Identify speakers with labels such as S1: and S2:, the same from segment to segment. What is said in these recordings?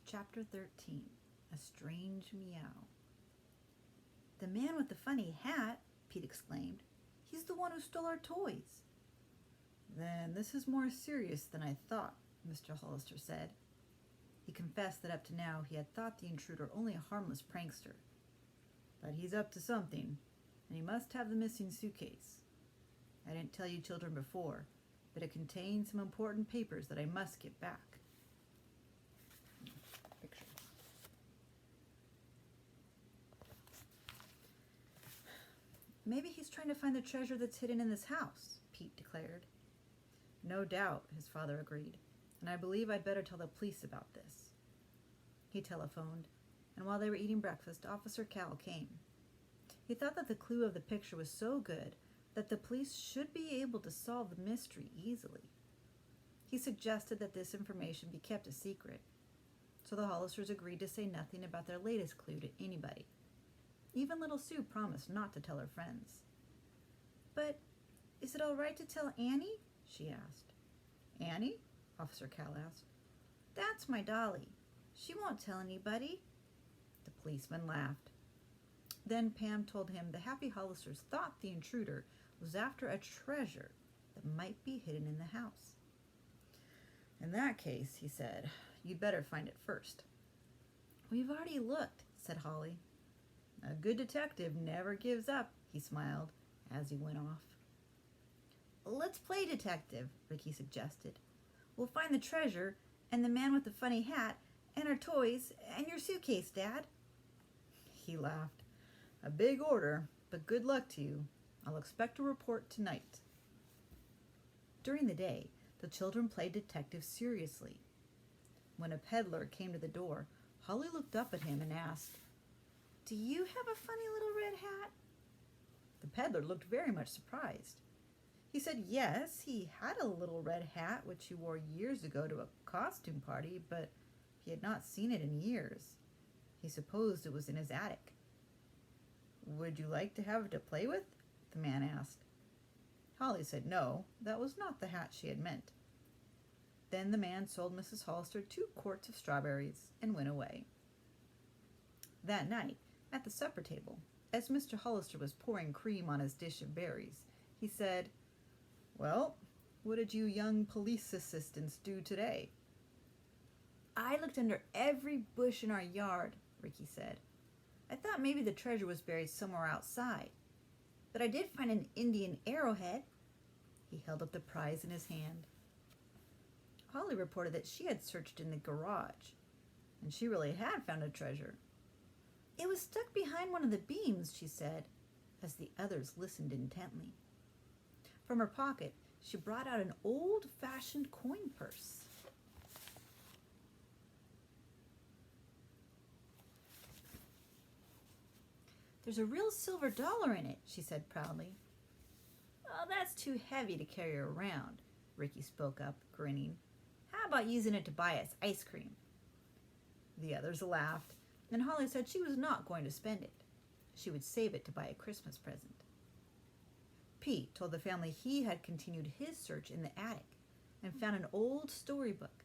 S1: Chapter 13. A Strange Meow. "The man with the funny hat," Pete exclaimed. "He's the one who stole our toys." "Then this is more serious than I thought," Mr. Hollister said. He confessed that up to now he had thought the intruder only a harmless prankster. "But he's up to something, and he must have the missing suitcase. I didn't tell you children before, but it contains some important papers that I must get back." Picture. "Maybe he's trying to find the treasure that's hidden in this house," Pete declared. "No doubt," his father agreed, "and I believe I'd better tell the police about this." He telephoned, and while they were eating breakfast, Officer Cal came. He thought that the clue of the picture was so good that the police should be able to solve the mystery easily. He suggested that this information be kept a secret, so the Hollisters agreed to say nothing about their latest clue to anybody. Even little Sue promised not to tell her friends. "But is it all right to tell Annie?" she asked. "Annie?" Officer Cal asked. "That's my dolly. She won't tell anybody." The policeman laughed. Then Pam told him the happy Hollisters thought the intruder was after a treasure that might be hidden in the house. "In that case," he said, "you'd better find it first." "We've already looked," said Holly. "A good detective never gives up," he smiled as he went off. "Let's play detective," Ricky suggested. "We'll find the treasure and the man with the funny hat and our toys and your suitcase, Dad." He laughed. "A big order, but good luck to you. I'll expect a report tonight." During the day, the children played detective seriously. When a peddler came to the door, Holly looked up at him and asked, "Do you have a funny little red hat?" The peddler looked very much surprised. He said yes, he had a little red hat which he wore years ago to a costume party, but he had not seen it in years. He supposed it was in his attic. "Would you like to have it to play with?" the man asked. Holly said no, that was not the hat she had meant. Then the man sold Mrs. Hollister 2 quarts of strawberries and went away. That night, at the supper table, as Mr. Hollister was pouring cream on his dish of berries, he said, "Well, what did you young police assistants do today?" "I looked under every bush in our yard," Ricky said. "I thought maybe the treasure was buried somewhere outside. But I did find an Indian arrowhead." He held up the prize in his hand. Holly reported that she had searched in the garage, and she really had found a treasure. "It was stuck behind one of the beams," she said, as the others listened intently. From her pocket, she brought out an old-fashioned coin purse. "There's a real silver dollar in it," she said proudly. "Oh, that's too heavy to carry around," Ricky spoke up, grinning. "How about using it to buy us ice cream?" The others laughed, and Holly said she was not going to spend it. She would save it to buy a Christmas present. Pete told the family he had continued his search in the attic and found an old storybook.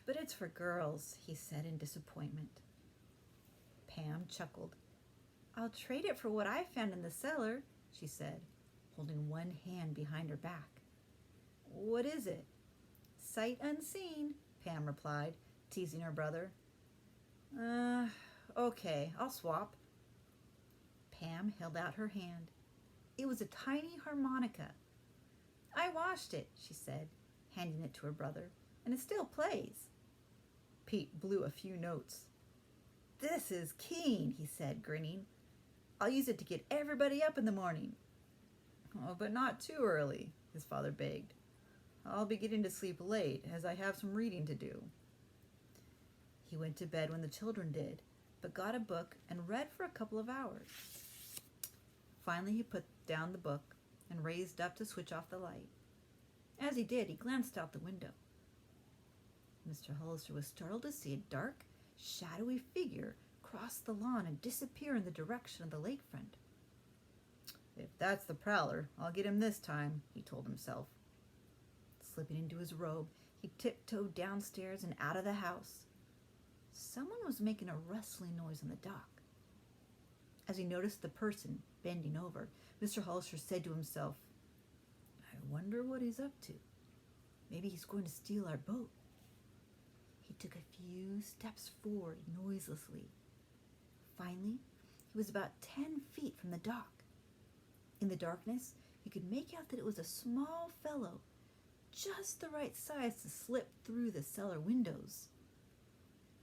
S1: "But it's for girls," he said in disappointment. Pam chuckled. "I'll trade it for what I found in the cellar," she said, holding one hand behind her back. "What is it?" "Sight unseen," Pam replied, teasing her brother. Okay, I'll swap." Pam held out her hand. It was a tiny harmonica. "I washed it," she said, handing it to her brother, "and it still plays." Pete blew a few notes. "This is keen," he said, grinning. "I'll use it to get everybody up in the morning." "Oh, but not too early," his father begged. "I'll be getting to sleep late, as I have some reading to do." He went to bed when the children did, but got a book and read for a couple of hours. Finally, he put down the book and raised up to switch off the light. As he did, he glanced out the window. Mr. Hollister was startled to see a dark, shadowy figure cross the lawn and disappear in the direction of the lakefront. "If that's the prowler, I'll get him this time," he told himself. Slipping into his robe, he He tiptoed downstairs and out of the house. Someone was making a rustling noise on the dock. As he noticed the person bending over, Mr. Hollister said to himself, "I wonder what he's up to. Maybe he's going to steal our boat." He took a few steps forward noiselessly. Finally, he was about 10 feet from the dock. In the darkness, he could make out that it was a small fellow, just the right size to slip through the cellar windows.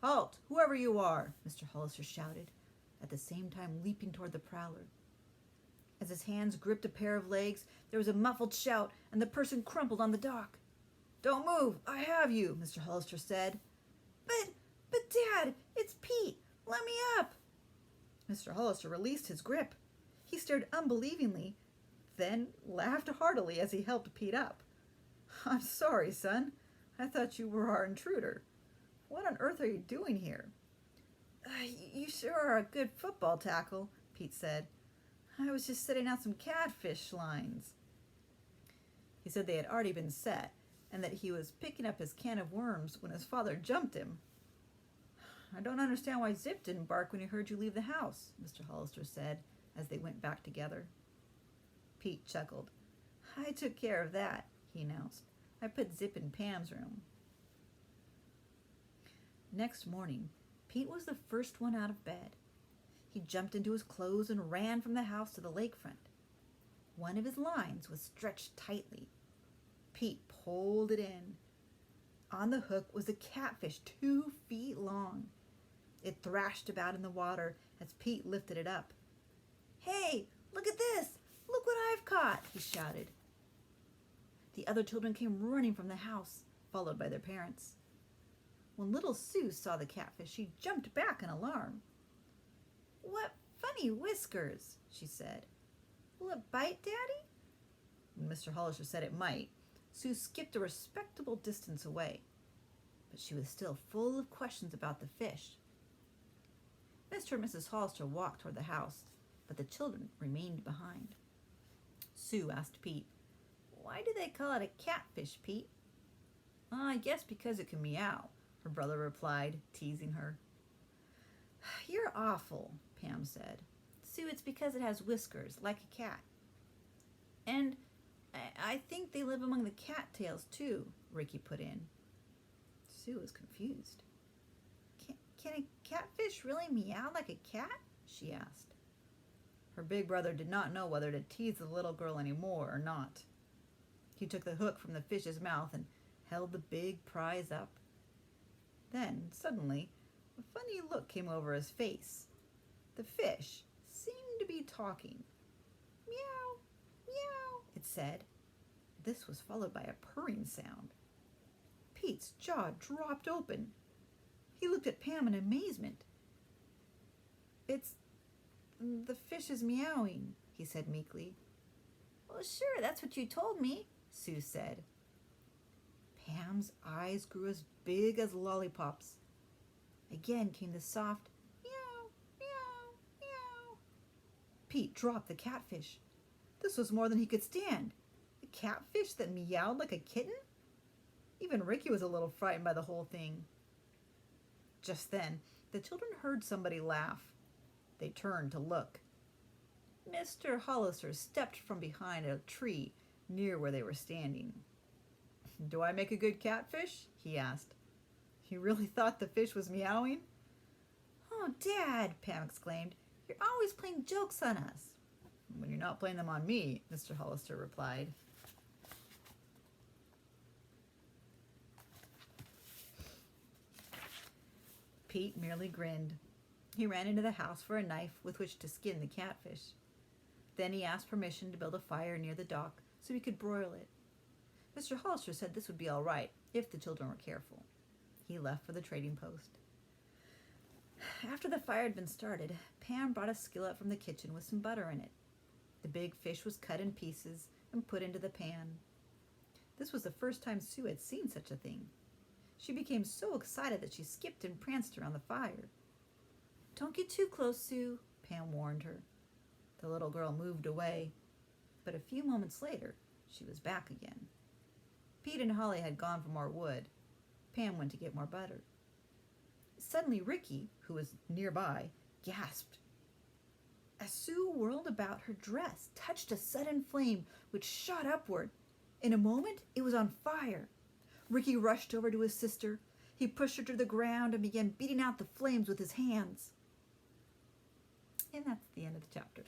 S1: "Halt, whoever you are!" Mr. Hollister shouted, at the same time leaping toward the prowler. As his hands gripped a pair of legs, there was a muffled shout, and the person crumpled on the dock. "Don't move, I have you," Mr. Hollister said. But Dad, it's Pete. Let me up." Mr. Hollister released his grip. He stared unbelievingly, then laughed heartily as he helped Pete up. "I'm sorry, son. I thought you were our intruder. What on earth are you doing here?" "You sure are a good football tackle," Pete said. "I was just setting out some catfish lines." He said they had already been set, and that he was picking up his can of worms when his father jumped him. "I don't understand why Zip didn't bark when he heard you leave the house," Mr. Hollister said as they went back together. Pete chuckled. "I took care of that," he announced. "I put Zip in Pam's room." Next morning, Pete was the first one out of bed. He jumped into his clothes and ran from the house to the lakefront. One of his lines was stretched tightly. Pete pulled it in. On the hook was a catfish 2 feet long. It thrashed about in the water as Pete lifted it up. "Hey, look at this! Look what I've caught!" he shouted. The other children came running from the house, followed by their parents. When little Sue saw the catfish, she jumped back in alarm. "What funny whiskers," she said. "Will it bite, Daddy?" When Mr. Hollister said it might, Sue skipped a respectable distance away, but she was still full of questions about the fish. Mr. and Mrs. Hollister walked toward the house, but the children remained behind. Sue asked Pete, "Why do they call it a catfish, Pete?" "I guess because it can meow," her brother replied, teasing her. "You're awful," Pam said. "Sue, it's because it has whiskers, like a cat." "And I think they live among the cattails, too," Ricky put in. Sue was confused. Can a catfish really meow like a cat?" she asked. Her big brother did not know whether to tease the little girl anymore or not. He took the hook from the fish's mouth and held the big prize up. Then, suddenly, a funny look came over his face. The fish seemed to be talking. "Meow, meow," it said. This was followed by a purring sound. Pete's jaw dropped open. He looked at Pam in amazement. The fish is meowing," he said meekly. "Well, sure, that's what you told me," Sue said. Pam's eyes grew as big as lollipops. Again came the soft meow, meow, meow. Pete dropped the catfish. This was more than he could stand. A catfish that meowed like a kitten? Even Ricky was a little frightened by the whole thing. Just then, the children heard somebody laugh. They turned to look. Mr. Hollister stepped from behind a tree near where they were standing. "Do I make a good catfish?" he asked. "You really thought the fish was meowing?" "Oh, Dad," Pam exclaimed, "you're always playing jokes on us." "When you're not playing them on me," Mr. Hollister replied. Pete merely grinned. He ran into the house for a knife with which to skin the catfish. Then he asked permission to build a fire near the dock so he could broil it. Mr. Hollister said this would be all right if the children were careful. He left for the trading post. After the fire had been started, Pam brought a skillet from the kitchen with some butter in it. The big fish was cut in pieces and put into the pan. This was the first time Sue had seen such a thing. She became so excited that she skipped and pranced around the fire. "Don't get too close, Sue," Pam warned her. The little girl moved away, but a few moments later, she was back again. Pete and Holly had gone for more wood, Pam went to get more butter. Suddenly Ricky, who was nearby, gasped. As Sue whirled about, her dress touched a sudden flame which shot upward. In a moment, it was on fire. Ricky rushed over to his sister. He pushed her to the ground and began beating out the flames with his hands. And that's the end of the chapter.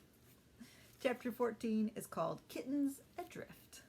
S1: Chapter 14 is called Kittens Adrift.